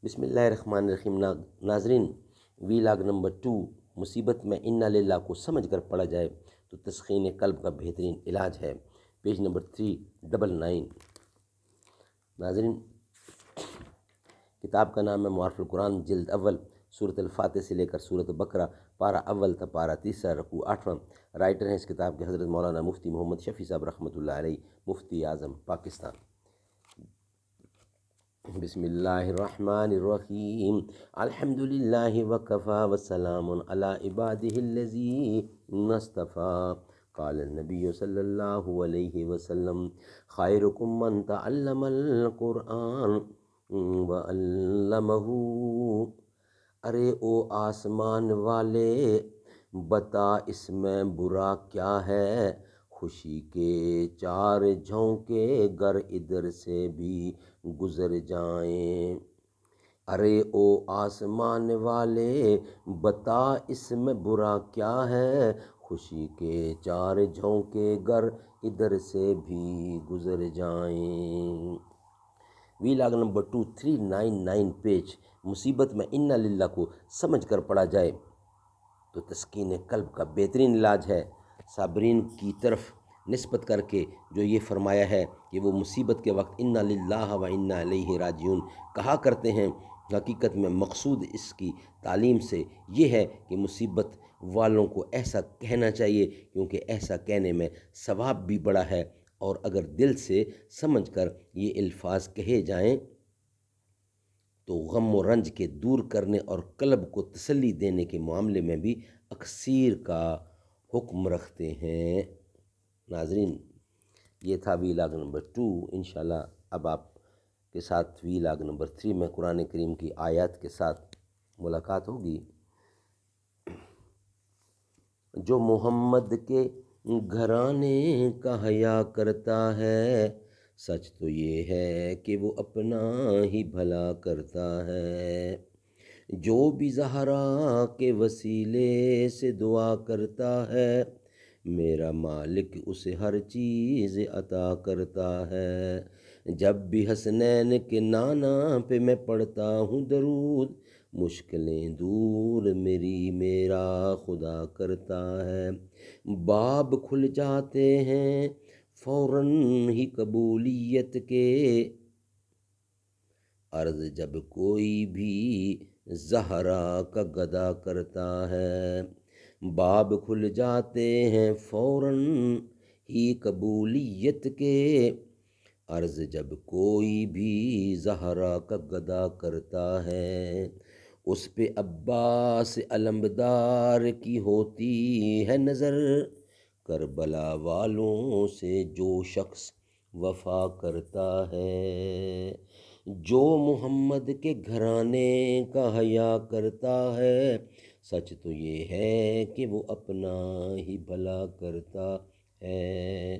بسم اللہ الرحمن الرحیم۔ ناظرین، ویلاگ نمبر 2 مصیبت میں انا للہ کو سمجھ کر پڑھا جائے تو تسکین قلب کا بہترین علاج ہے، پیج نمبر 399۔ ناظرین، کتاب کا نام ہے معارف القرآن، جلد اول، سورۃ الفاتح سے لے کر سورۃ بقرہ، پارہ اول تا پارہ تیسرا، رکوع 8واں۔ رائٹر ہیں اس کتاب کے حضرت مولانا مفتی محمد شفیع صاحب رحمۃ اللہ علیہ، مفتی اعظم پاکستان۔ بسم اللہ الرحمن الرحیم۔ الحمد للہ وکفی وسلام علی عبادہ الذین اصطفی۔ قال النبی صلی اللہ علیہ وسلم خیرکم من تعلم القرآن وعلمہ۔ ارے او آسمان والے، بتا اس میں برا کیا ہے، خوشی کے 4 جھونکے گر ادھر سے بھی گزر جائیں۔ ارے او آسمان والے، بتا اس میں برا کیا ہے، خوشی کے 4 جھونکے گر ادھر سے بھی گزر جائیں۔ Vlog number 2 399 page. مصیبت میں انا للہ کو سمجھ کر پڑھا جائے تو تسکین قلب کا بہترین علاج ہے۔ صابرین کی طرف نسبت کر کے جو یہ فرمایا ہے کہ وہ مصیبت کے وقت انا للہ و انا الیہ راجعون کہا کرتے ہیں، حقیقت میں مقصود اس کی تعلیم سے یہ ہے کہ مصیبت والوں کو ایسا کہنا چاہیے، کیونکہ ایسا کہنے میں ثواب بھی بڑا ہے، اور اگر دل سے سمجھ کر یہ الفاظ کہے جائیں تو غم و رنج کے دور کرنے اور قلب کو تسلی دینے کے معاملے میں بھی اکثیر کا حکم رکھتے ہیں۔ ناظرین، یہ تھا ویلاگ نمبر 2۔ انشاءاللہ اب آپ کے ساتھ ویلاگ نمبر 3 میں قرآن کریم کی آیات کے ساتھ ملاقات ہوگی۔ جو محمد کے گھرانے کا حیا کرتا ہے، سچ تو یہ ہے کہ وہ اپنا ہی بھلا کرتا ہے۔ جو بھی زہرا کے وسیلے سے دعا کرتا ہے، میرا مالک اسے ہر چیز عطا کرتا ہے۔ جب بھی حسنین کے نانا پہ میں پڑھتا ہوں درود، مشکلیں دور میرا خدا کرتا ہے۔ باب کھل جاتے ہیں فوراً ہی قبولیت کے، عرض جب کوئی بھی زہرا کا گدا کرتا ہے۔ باب کھل جاتے ہیں فوراً ہی قبولیت کے، عرض جب کوئی بھی زہرا کا گدا کرتا ہے۔ اس پہ عباس علمدار کی ہوتی ہے نظر، کربلا والوں سے جو شخص وفا کرتا ہے۔ جو محمد کے گھرانے کا حیا کرتا ہے، سچ تو یہ ہے کہ وہ اپنا ہی بھلا کرتا ہے۔